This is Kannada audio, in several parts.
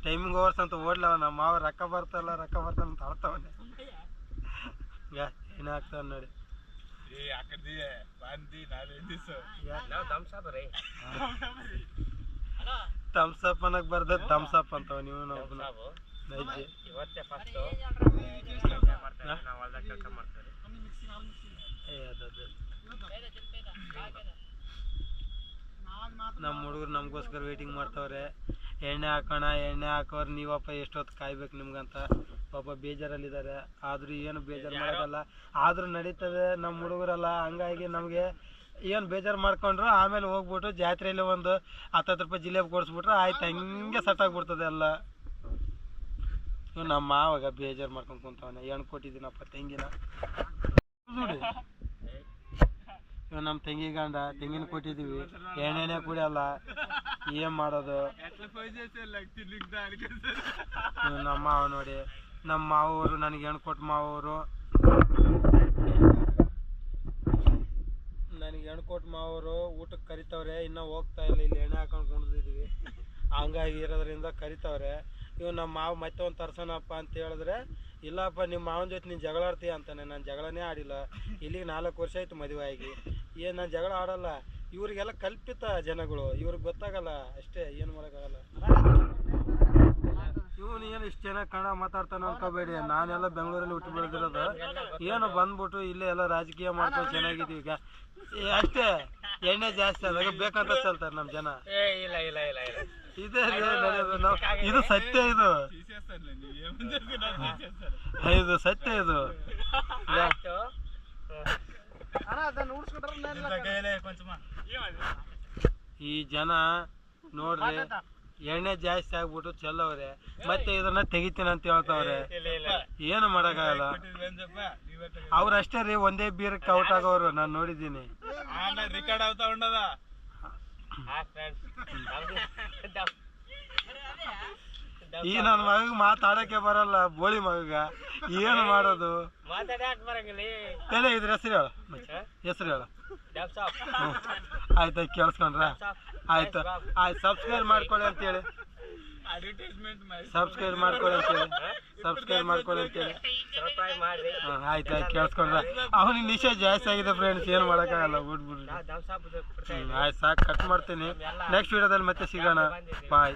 ಟೈಮಿಂಗ್ ಓವರ್ಸ್ ಅಂತ ಓಡ್ಲವ ನಮ್ಮ ಮಾವ ರೊಕ್ಕ ಬರ್ತಾನ ಅಂತ ಆಡ್ತಾವನೆ ಏನೇ ಆಗ್ತಾವ ನೋಡಿ ಥಮ್ಸಪ್ ಅನ್ನಕ್ ಬರ್ದ ಥಮ್ಸಪ್ ಅಂತವ ನೀವು ನಮ್ಮ ಹುಡುಗರು ನಮಗೋಸ್ಕರ ವೇಟಿಂಗ್ ಮಾಡ್ತಾವ್ರೆ. ಎಣ್ಣೆ ಹಾಕೋಣ ಎಣ್ಣೆ ಹಾಕೋರು ನೀವಪ್ಪ ಎಷ್ಟೊತ್ತು ಕಾಯ್ಬೇಕು ನಿಮ್ಗಂತ ಪಾಪ ಬೇಜಾರಲ್ಲಿದ್ದಾರೆ. ಆದರೂ ಏನು ಬೇಜಾರು ಮಾಡೋದಲ್ಲ, ಆದರೂ ನಡೀತದೆ ನಮ್ಮ ಹುಡುಗರಲ್ಲ. ಹಂಗಾಗಿ ನಮಗೆ ಏನು ಬೇಜಾರು ಮಾಡ್ಕೊಂಡ್ರು ಆಮೇಲೆ ಹೋಗ್ಬಿಟ್ಟು ಜಾತ್ರೆಯಲ್ಲಿ ಒಂದು 10 ರೂಪಾಯಿ ಜಿಲೇಬಿ ಕೊಡಿಸ್ಬಿಟ್ರೆ ಆಯ್ತು, ಹಂಗೆ ಸೆಟ್ ಆಗ್ಬಿಡ್ತದೆ ಎಲ್ಲ. ಇವ್ ನಮ್ಮ ಮಾವಾಗ ಬೇಜಾರು ಮಾಡ್ಕೊಂಡು ಕುಂತವನೆ. ಹೆಣ್ಣು ಕೊಟ್ಟಿದ್ದೀನಪ್ಪ ತೆಂಗಿನ ನೋಡಿ. ಇವ್ ನಮ್ಮ ತೆಂಗಿ ಗಂಡ ತೆಂಗಿನ ಕೊಟ್ಟಿದ್ದೀವಿ, ಎಣ್ಣೆನೇ ಕುಡಿಯಲ್ಲ. ಏನ್ ಮಾಡೋದು? ನಮ್ಮ ಮಾವ ನೋಡಿ, ನಮ್ಮ ಮಾವರು ನನಗೆ ಹೆಣ್ಣು ಕೊಟ್ಟು ಮಾವರು ಊಟಕ್ಕೆ ಕರಿತವ್ರೆ. ಇನ್ನೂ ಹೋಗ್ತಾ ಇಲ್ಲ, ಇಲ್ಲಿ ಎಣ್ಣೆ ಹಾಕೊಂಡು ಕುಣಿದಿದ್ದೀವಿ. ಹಂಗಾಗಿ ಇರೋದ್ರಿಂದ ಕರಿತವ್ರೆ. ಇವ್ ನಮ್ಮ ಮಾವ ಮತ್ತೆ ಒಂದು ತರ್ಸೋಣಪ್ಪ ಅಂತ ಹೇಳಿದ್ರೆ, ಇಲ್ಲಪ್ಪ ನಿಮ್ಮ ಮಾವನ ಜೊತೆ ನೀನು ಜಗಳ ಆಡ್ತೀಯ ಅಂತಾನೆ. ನಾನು ಜಗಳನೇ ಆಡಿಲ್ಲ, ಇಲ್ಲಿಗೆ 4 ವರ್ಷ ಆಯ್ತು ಮದುವೆ ಆಗಿ. ಏನು ನಾನು ಜಗಳ ಆಡಲ್ಲ. ಇವ್ರಿಗೆಲ್ಲ ಕಲ್ಪಿತ ಜನಗಳು, ಇವ್ರಿಗೆ ಗೊತ್ತಾಗಲ್ಲ ಅಷ್ಟೇ, ಏನು ಮಾಡೋಕ್ಕಾಗಲ್ಲ. ಇವನು ಏನು ಇಷ್ಟು ಚೆನ್ನಾಗಿ ಕನ್ನಡ ಮಾತಾಡ್ತಾನೆ ಅನ್ಕೋಬೇಡಿ. ನಾನೆಲ್ಲ ಬೆಂಗಳೂರಲ್ಲಿ ಹುಟ್ಟು ಬೆಳೆದಿರೋದು. ಏನು ಬಂದ್ಬಿಟ್ಟು ಇಲ್ಲೇ ಎಲ್ಲ ರಾಜಕೀಯ ಮಾಡ್ಕೊಂಡು ಚೆನ್ನಾಗಿದ್ದೀವಿ. ಈಗ ಅಷ್ಟೇ, ಎಣ್ಣೆ ಜಾಸ್ತಿ ಆದಾಗ ಬೇಕಂತ ಚಲ್ತಾರೆ ನಮ್ಮ ಜನ. ಇದೇ ಇದು ಸತ್ಯ, ಇದು ಸತ್ಯ. ಇದು ಈ ಜನ ನೋಡ್ರಿ ಎಣ್ಣೆ ಜಾಸ್ತಿ ಆಗ್ಬಿಟ್ಟು ಚೆಲ್ಲವ್ರೆ, ಮತ್ತೆ ಇದನ್ನ ತೆಗಿತೀನಿ ಅಂತ ಹೇಳ್ತಾವ್ರೆ. ಏನು ಮಾಡಕ್ಕಾಗಲ್ಲ. ಅವ್ರಷ್ಟೇ ರೀ, ಒಂದೇ ಬೀರಕ್ಕೆ ಔಟ್ ಆಗೋರು ನಾನು ನೋಡಿದ್ದೀನಿ. ಈ ನನ್ನ ಮಗಗ್ ಮಾತಾಡಕ್ಕೆ ಬರಲ್ಲ, ಬೋಳಿ ಮಗಗ. ಏನು ಮಾಡೋದು? ಇದ್ರ ಹೆಸರು ಹೇಳ. ಆಯ್ತು, ಕೇಳಿಸ್ಕೊಂಡ್ರ? ಆಯ್ತು ಸಬ್ಸ್ಕ್ರೈಬ್ ಮಾಡ್ಕೊಳ್ಳಿ ಅಂತೇಳಿ. ಸಬ್ಸ್ಕ್ರೈಬ್ ಮಾಡ್ಕೊಳ್ಳಿ ಅಂತೇಳಿ. ಆಯ್ತು ಕೇಳಿಸ್ಕೊಂಡ್ರ? ಅವನಿಗೆ ನಿಶೆ ಜಾಸ್ತಿ ಆಗಿದೆ ಫ್ರೆಂಡ್ಸ್, ಏನು ಮಾಡೋಕ್ಕಾಗಲ್ಲ. ಬಿಡ್ಬಿಡ್ರಿ. ಆಯ್ತು, ಸಾಕು, ಕಟ್ ಮಾಡ್ತೀನಿ. ನೆಕ್ಸ್ಟ್ ವಿಡಿಯೋದಲ್ಲಿ ಮತ್ತೆ ಸಿಗೋಣ. ಬಾಯ್.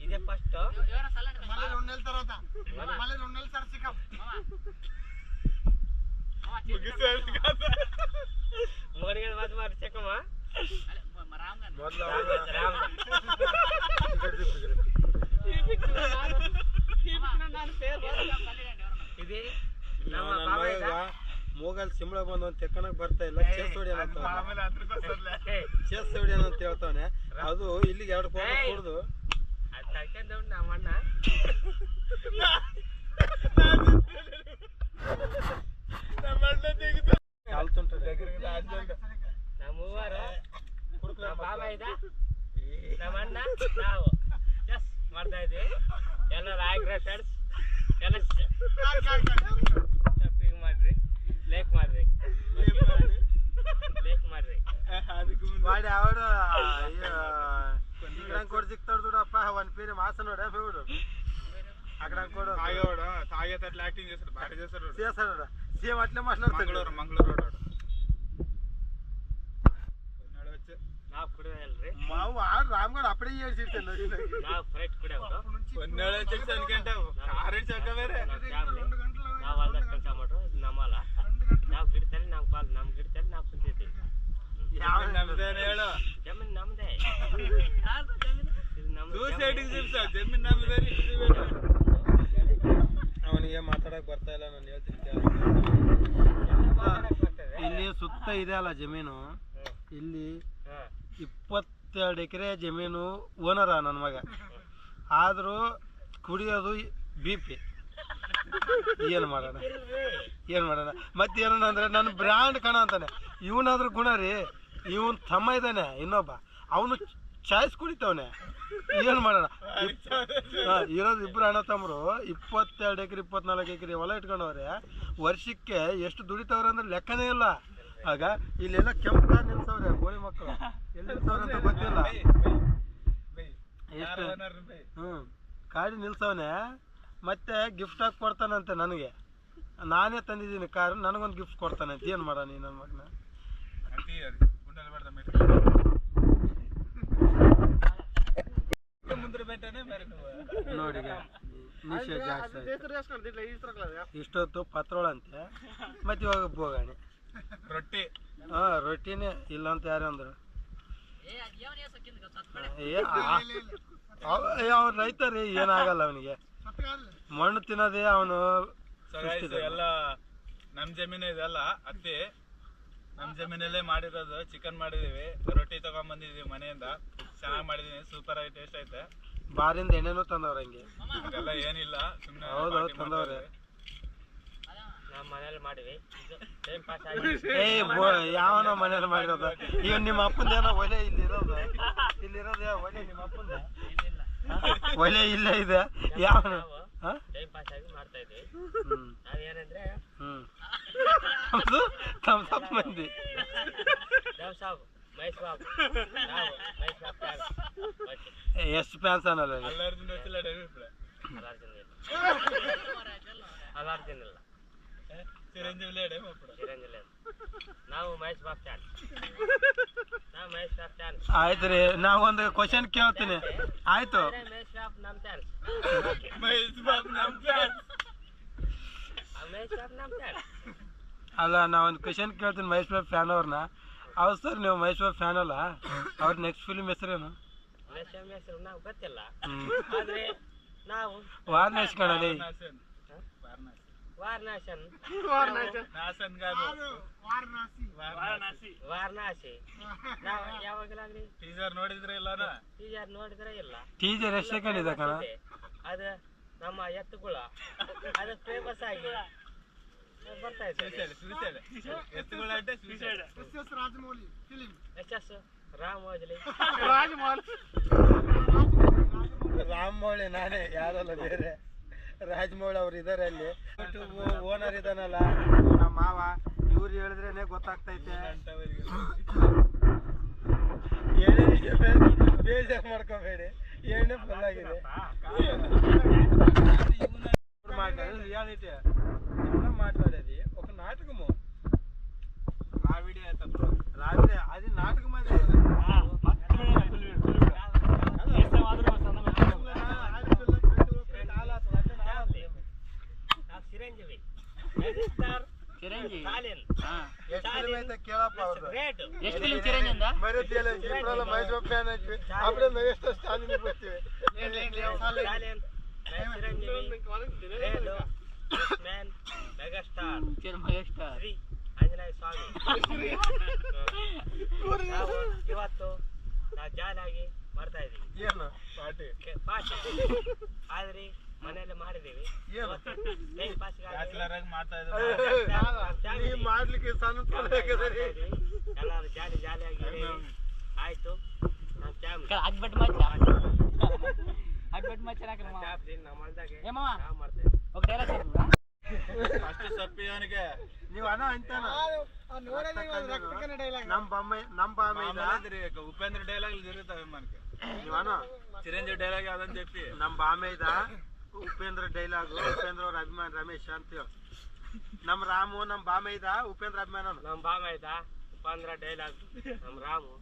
ఇదే ఫస్ట్ మళ్ళీ 2 నెలల తర్వాత మోనిగా మాత మార్ చెక్కమా ఇది ಮೂಗಲ್ ಸಿಂಬಳ ಬಂದು ಒಂದು ತೆಕ್ಕನಕ್ ಬರ್ತಾ ಇಲ್ಲ. ಚೆಸ್ ಹೊಡಿಯೋಣ ಅಂತ ಹೇಳ್ತಾವನೆ. ಅದು ಇಲ್ಲಿಗೆ 2 ಫೋಟೋ ಕೊಡ್ದು ನಮ್ಮಣ್ಣ ನಮ್ಮಣ್ಣ ನಾವು ಜಸ್ ಮಾಡ್ತಾ ಇದ್ವಿ. ಎಲ್ಲ ರಾಯಗ್ರ ಫ್ರೆಂಡ್ಸ್ ಎಲ್ಲ ಸಬ್ಸ್ಕ್ರೈಬ್ ಮಾಡ್ರಿ, ಲೈಕ್ ಮಾಡ್ರಿ ಮಾಡಿ. ಅವಡು ಕೊಡ್ ಸಿಗ್ತಾರ చూడప్ప. 1 పీరి మాస నోడ ఫేవుడు అక్కడ కొడు తాగేవాడు. తాగేటట్లు యాక్టింగ్ చేస్తాడు, బాగా చేస్తాడు. సేమ్ అట్లే మాట్లాడతాడు. మంగళూరు రోడ్ ನಾವು ಕುಡಿಯಲ್ರಿ. ಮಾವು ರಾಮ್ಗಢ ಅಪ್ಪడే ಏಳ್ಸಿರ್ತಾನೆ ನೋಡಿ. ನಾವು ಫ್ರೈಟ್ ಕುಡಿಯೋದು. 12 వచ్చేసి అనుకుంటే ಆರೆಂಟ್ ಚೌಕ ಬೇರೆ. ನಾವು ಅಲ್ದ ಕೆಲಸ ಮಾಡ್ರು ನಮ್ಮಲ್ಲ. ನಾವು ಗಿಡತಲ್ಲಿ ನಾವು ಪಾಲ್ ನಮ್ಮ ಗಿಡತಲ್ಲಿ ನಾವು ಕುಂತಿದ್ದೀವಿ. ಯಾವ ನಮ್ಮದೇ ಹೇಳು? ಜಮೀನು ನಮ್ಮದೇ. ಯಾರ್ದು ಜಮೀನು? ಇದು ನಮ್ಮದು. ಸೂಸೈಡಿಗೆ ಸಿರ್ಸ ಜಮೀನು ನಮ್ಮದೇ. ಅವನಿಗೆ ಮಾತಾಡಕ್ ಬರ್ತಾ ಇಲ್ಲ, ನಾನು ಹೇಳ್ತೀನಿ ಕೇಳ. ಇಲ್ಲಿ ಸುತ್ತ ಇದೆ ಅಲ್ಲ ಜಮೀನು, ಇಲ್ಲಿ 22 ಎಕರೆ ಜಮೀನು ಓನರ ನನ್ನ ಮಗ. ಆದರೂ ಕುಡಿಯೋದು BP. ಏನು ಮಾಡೋಣ ಮತ್ತೇನ ಅಂದ್ರೆ ನನ್ನ ಬ್ರ್ಯಾಂಡ್ ಕಣ ಅಂತಾನೆ. ಇವನಾದ್ರೂ ಗುಣ ರೀ, ಇವನ್ ತಮ್ಮ ಇದ್ದಾನೆ ಇನ್ನೊಬ್ಬ, ಅವನು ಚಾಯ್ಸ್ ಕುಡಿತವನೆ. ಏನು ಮಾಡೋಣ? ಇರೋದು ಇಬ್ರು ಅಣ್ಣ ತಮ್ಮರು 22 ಎಕರೆ 24 ಎಕರೆ ಹೊಲ ಇಟ್ಕೊಂಡವ್ರೆ. ವರ್ಷಕ್ಕೆ ಎಷ್ಟು ದುಡಿತವ್ರೆ ಅಂದ್ರೆ ಲೆಕ್ಕನೇ ಇಲ್ಲ. ಆಗ ಇಲ್ಲೆಲ್ಲ ಕೆಂಪು ಕಾರ್ ನಿಲ್ಸವ್ರೆ, ಗೋಳಿ ಮಕ್ಕಳು ಎಲ್ಲಿ ನಿಲ್ಸವ್ರೆ ಅಂತ ಗೊತ್ತಿಲ್ಲ. ಎಷ್ಟು ಗಾಡಿ ನಿಲ್ಸವನೆ. ಮತ್ತೆ ಗಿಫ್ಟ್ ಆಗಿ ಕೊಡ್ತಾನಂತೆ ನನಗೆ. ನಾನೇ ತಂದಿದ್ದೀನಿ ಕಾರು, ನನಗೊಂದು ಗಿಫ್ಟ್ ಕೊಡ್ತಾನೆ ಅಂತ. ಏನು ಮಾಡೋಣ ಈ ನನ್ನ ಮಗನ? ನೋಡಿ ನಿಷೇಧ ಜಾಸ್ತಿ ಇಷ್ಟೊತ್ತು ಪತ್ರೋಳಂತೆ, ಮತ್ತೆ ಇವಾಗ ಬೋಗಾಣಿ ರೊಟ್ಟಿ. ರೊಟ್ಟಿನೇ ಇಲ್ಲ ಅಂತ ಯಾರು ಅಂದ್ರು? ಅವ್ರು ರೈತರಿ, ಏನಾಗಲ್ಲ ಅವನಿಗೆ. ಮಣ್ಣು ತಿನ್ನೋದೇ ಅವನು. ಎಲ್ಲ ನಮ್ ಜಮೀನು ಇದೆಲ್ಲ ಹತ್ತಿ, ನಮ್ ಜಮೀನಲ್ಲೇ ಮಾಡಿರೋದು. ಚಿಕನ್ ಮಾಡಿದೀವಿ, ರೊಟ್ಟಿ ತಗೊಂಡ್ ಬಂದಿದೀವಿ ಮನೆಯಿಂದ. ಚೆನ್ನಾಗಿ ಮಾಡಿದೀನಿ, ಸೂಪರ್ ಆಗಿ ಟೇಸ್ಟ್ ಐತೆ. ಬಾರಿಂದ ಎಣ್ಣೆನೂ ತಂದವ್ರ ಹಂಗೆ. ಅದೆಲ್ಲ ಏನಿಲ್ಲ, ಸುಮ್ಮನೆ ಹೌದು ತಂದವ್ರೆ. ಯಾವನೋ ಮನೇಲಿ ಮಾಡಿರೋದು. ಈಗ ನಿಮ್ಮ ಅಪ್ಪಂದೇನೋ ಒಲೆ ಇಲ್ಲಿರೋದು ಒಲೆ ನಿಮ್ಮ ಅಪ್ಪಂದ ಒಲೆ ಇಲ್ಲೇ ಇದೆ. ಯಾವನು ತಮ್ಮ ಮಂದಿ ಎಷ್ಟು ಫ್ಯಾನ್ಸ್ ಅನ್ನಲ್ಲ. ಆಯ್ತು ರೀ, ನಾವೊಂದು ಕ್ವಶನ್ ಕೇಳ್ತೀನಿ. ಆಯ್ತು, ಅಲ್ಲ ನಾವೊಂದು ಕ್ವಶನ್ ಕೇಳ್ತೀನಿ ಮಹೇಶ್ ಬಾಬು ಫ್ಯಾನ್ ಅವ್ರನ್ನ. ಹೌದು ಸರ್, ನೀವು ಮಹೇಶ್ ಬಾಬು ಫ್ಯಾನ್ ಅಲ್ಲ, ಅವ್ರ ನೆಕ್ಸ್ಟ್ ಫಿಲ್ಮ್ ಹೆಸರೇನು? ವಾರಣಾಸಿ ಕಣಲಿ. ಟೀಸರ್ ಎಷ್ಟು ಸೆಕೆಂಡ್ ಇದೆ ಕಣ? ಅದು ನಮ್ಮ ಎತ್ತುಗಳ ಅದು ಫೇಮಸ್ ಆಗಿ ಬರ್ತಾ ಇದೆ. ರಾಜಮೌಳಿ ನಾನೇ, ಯಾರಲ್ಲ ಬೇರೆ. ರಾಜಮೌಳಿ ಅವ್ರು ಇದಾರೆ ಅಲ್ಲಿ, ಓನರ್ ಇದಾನಲ್ಲ ನಮ್ಮ ಮಾವ. ಇವ್ರು ಹೇಳಿದ್ರೇನೆ ಗೊತ್ತಾಗ್ತೈತೆ. ಬೇಜಾರು ಮಾಡ್ಕೋಬೇಡಿ, ಎಣ್ಣೆ ಫುಲ್ ಆಗಿದೆ. రియాలిటీ మాట్లాడేది ఒక నాటకము. రావిడే అది నాటకం. అది ಕೇಳಪ್ಪ ಅವ್ರದ್ದು ಮೈಸೂರು ಫ್ಯಾನ್ ಐತಿ. ಅప్పుడే మెగాస్టార్ స్టాలిన్ ಬರ್ತೀವಿ. మెగాస్టార్ శ్రీ ఆంజనేయ స్వామి ಇವತ್ತು ನಾವು ಜಾಲಾಗಿ ಮಾಡ್ತಾ ಇದೀವಿ. ಏನು ಪಾರ್ಟಿ ಆದ್ರೆ ಮನೆಯಲ್ಲಿ ಮಾಡಿದೀವಿ. ಮಾಡ್ಲಿಕ್ಕೆ ಎಲ್ಲರೂ ಜಾಲಿಯಾಗಿ ಆಯ್ತು. ನೀವು ಅಣ್ಣ ಅಂತಾನ ఉపేంద్ర డైలాగ్ జరుగుతాయి మనకి. చిరంజీవి డైలాగ్ అదని చెప్పి ನಮ್ಮ ಬಾಮೈದ ಉಪೇಂದ್ರ ಡೈಲಾಗು. ಉಪೇಂದ್ರ ಅವ್ರ ಅಭಿಮಾನ ರಮೇಶ್ ಅಂತ ಹೇಳಿ. ನಮ್ಮ ರಾಮು ನಮ್ಮ ಬಾಮೈದ ಉಪೇಂದ್ರ ಅಭಿಮಾನ. ನಮ್ಮ ಬಾಮೈದ ಉಪೇಂದ್ರ ಡೈಲಾಗ್ ನಮ್ಮ ರಾಮು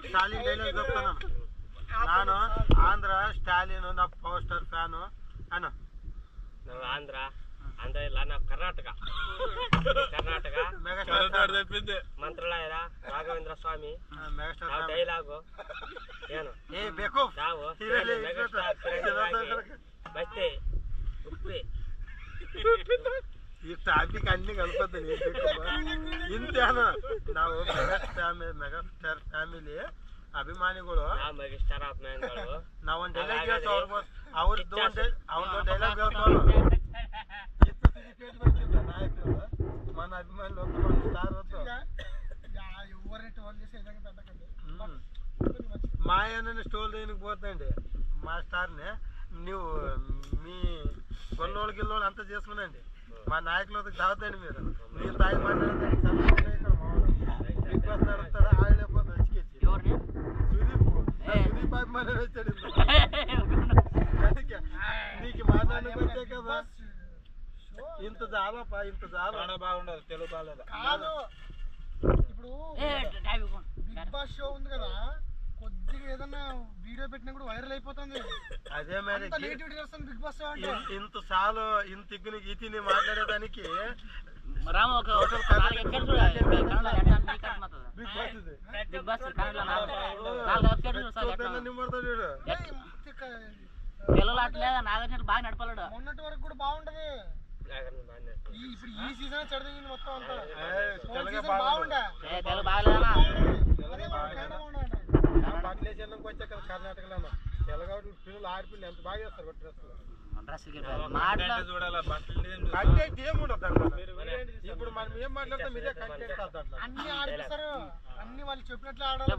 ಸ್ಟಾಲಿನ್ ಡೈಲಾಗ್ ಹೋಗ್ತಾನ. ನಾನು ಆಂಧ್ರ ಸ್ಟಾಲಿನ್ ನಾ ಪವರ್ ಸ್ಟಾರ್ ಫ್ಯಾನು. ಅಣ್ಣ ನಾವು ಆಂಧ್ರ ಇಲ್ಲ, ನಾವು ಕರ್ನಾಟಕ ಮಂತ್ರಾಲಯ ರಾಘವೇಂದ್ರ ಸ್ವಾಮಿ ಡೈಲಾಗು ಏನು ಬೇಕು. ನಾವು ಮತ್ತೆ ಉಪ್ಪಿ ಈ ಟಾಪಿಕ್ ಅన్ని ಕಲ್ಪದ್ದೀನಿ ಇಂತೇನು. ನಾವು ಮೆಗಾಸ್ಟಾರ್ ಫ್ಯಾಮಿಲಿ ಅಭಿಮಾನಿಗಳು. ಮೆಗಾಸ್ಟಾರ್ ಅಭಿಮಾನಿಗಳು ನಾವೊಂದು ಡೈಲಾಗ್ ಅವ್ರದ್ದು ಅವ್ರದ್ದು ಡೈಲಾಗ್ ನಾಯಕರು మన అభిమానులు స్టార్ మా ఆయన స్టోల్ దేనికి పోతుందండి మా స్టార్ని నువ్వు మీ గొల్లోళ్ళు గిల్లోళ్ళు అంతా చేసుకునండి మా నాయకులతో తాగుతాండి మీరు నేను తాగి మాట్లాడతాను బిగ్ బాస్ నడుస్తాడా ఆడలేకపోతే వచ్చి సుదీప్ అభిమానం వచ్చాడు నీకు మాట్లాడడానికి వచ్చే కదా ఇంత చాలపా ఇంత చాలా బాగుండదు తెలుగు బాగాలేదు ఇప్పుడు బిగ్ బాస్ షో ఉంది కదా కొద్దిగా ఏదన్నా వీడియో పెట్టినా కూడా వైరల్ అయిపోతుంది అదే మరి బిగ్ బాస్ షో అంటే ఇంత చాలు ఇంత ఇగ్గుని గీతిని మాట్లాడేదానికి పిల్లలు అట్లేదా నాగార్జున బాగా నడపలేడు మొన్నటి వరకు కూడా బాగుంటది ఇప్పుడు ఈ సీజన్ చెడదింది మొత్తం అంతా బాగుండే వచ్చా కదా కర్ణాటకలో తెలంగాణ పిల్లలు ఆడపిల్లలు ఎంత బాగా చేస్తారు కంటెంట్ ఏముండదు ఇప్పుడు మనం ఏం మాట్లాడతాం మీరే కంటెంట్ అన్ని ఆడిస్తారు అన్ని వాళ్ళు చెప్పినట్లు ఆడాలి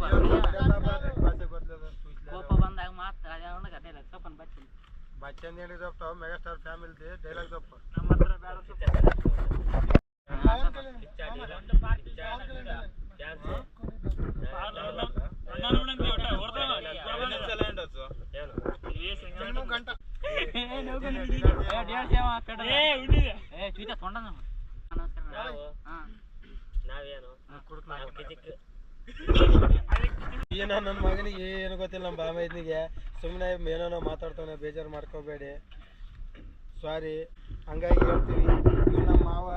బచ్చన్ ఏంటి చెప్తావు మెగాస్టార్ ఫ్యామిలీది డైలాగ్ చెప్పు గంట ಏನ ನನ್ನ ಮಗನಿಗೆ ಏನು ಗೊತ್ತಿಲ್ಲ ನಮ್ಮ ಬಾಮೈದನಿಗೆ ಸುಮ್ಮನೆ ಏನೇನೋ ಮಾತಾಡ್ತಾನೆ ಬೇಜಾರು ಮಾಡ್ಕೋಬೇಡಿ ಸಾರಿ ಹಂಗಾಗಿ ಹೇಳ್ತೀವಿ ಇವು ನಮ್ಮ ಮಾವ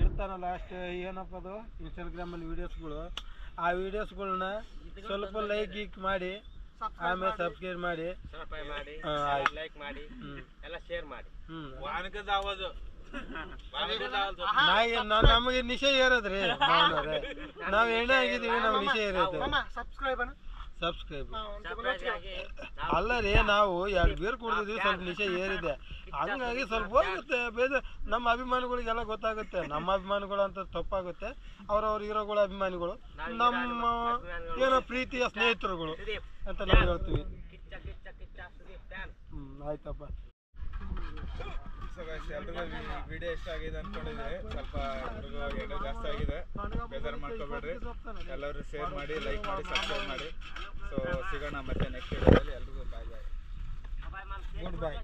ಇರ್ತಾನಲ್ಲ ಅಷ್ಟು ಏನಪ್ಪ ಅದು ಇನ್ಸ್ಟಾಗ್ರಾಮಲ್ಲಿ ವೀಡಿಯೋಸ್ಗಳು ಆ ವೀಡಿಯೋಸ್ಗಳನ್ನ ಸ್ವಲ್ಪ ಲೈಕ್ ಮಾಡಿ ಆಮೇಲೆ ಸಬ್ಸ್ಕ್ರೈಬ್ ಮಾಡಿ ಲೈಕ್ ಮಾಡಿ ಎಲ್ಲ ಶೇರ್ ಮಾಡಿ ನಮಗೆ ನಿಶೆ ಏರದ್ರಿ ನಾವ್ ಎಣ್ಣೆ ಆಗಿದೀವಿ ನಮ್ಗೆ ನಿಶೆ ಏರೈತೆ ಸಬ್ಸ್ಕ್ರೈಬ್ ಅಲ್ಲ ರೀ ನಾವು 2 ಬೀರ್ ಕುಡಿದಿದ್ವಿ ಸ್ವಲ್ಪ ನಿಶೆ ಏರಿದೆ ಹಂಗಾಗಿ ಸ್ವಲ್ಪ ಹೋಗುತ್ತೆ ಬೇಜಾರು ನಮ್ಮ ಅಭಿಮಾನಿಗಳಿಗೆಲ್ಲ ಗೊತ್ತಾಗುತ್ತೆ ನಮ್ಮ ಅಭಿಮಾನಿಗಳು ಅಂತ ತಪ್ಪಾಗುತ್ತೆ ಅವ್ರವ್ರ ಹೀರೋಗಳ ಅಭಿಮಾನಿಗಳು ನಮ್ಮ ಏನೋ ಪ್ರೀತಿಯ ಸ್ನೇಹಿತರುಗಳು ಅಂತ ನಾವು ಹೇಳ್ತೀವಿ ಆಯ್ತಪ್ಪ ಎಲ್ರಿಗೂ ವಿಡಿಯೋ ಇಷ್ಟ ಆಗಿದೆ ಅನ್ಕೊಂಡಿದ್ವಿ ಸ್ವಲ್ಪ ಎಲ್ರಿಗೂ ಏನೋ ಜಾಸ್ತಿ ಆಗಿದೆ ಬೇಜಾರು ಮಾಡ್ಕೋಬೇಡ್ರಿ ಎಲ್ಲರೂ ಶೇರ್ ಮಾಡಿ ಲೈಕ್ ಮಾಡಿ ಸಬ್ಸ್ಕ್ರೈಬ್ ಮಾಡಿ ಸೊ ಸಿಗೋಣ ಮತ್ತೆ ನೆಕ್ಸ್ಟ್ ವಿಡಿಯೋದಲ್ಲಿ ಎಲ್ರಿಗೂ ಬಾಯ್ ಬಾಯ್ ಗುಡ್ ಬಾಯ್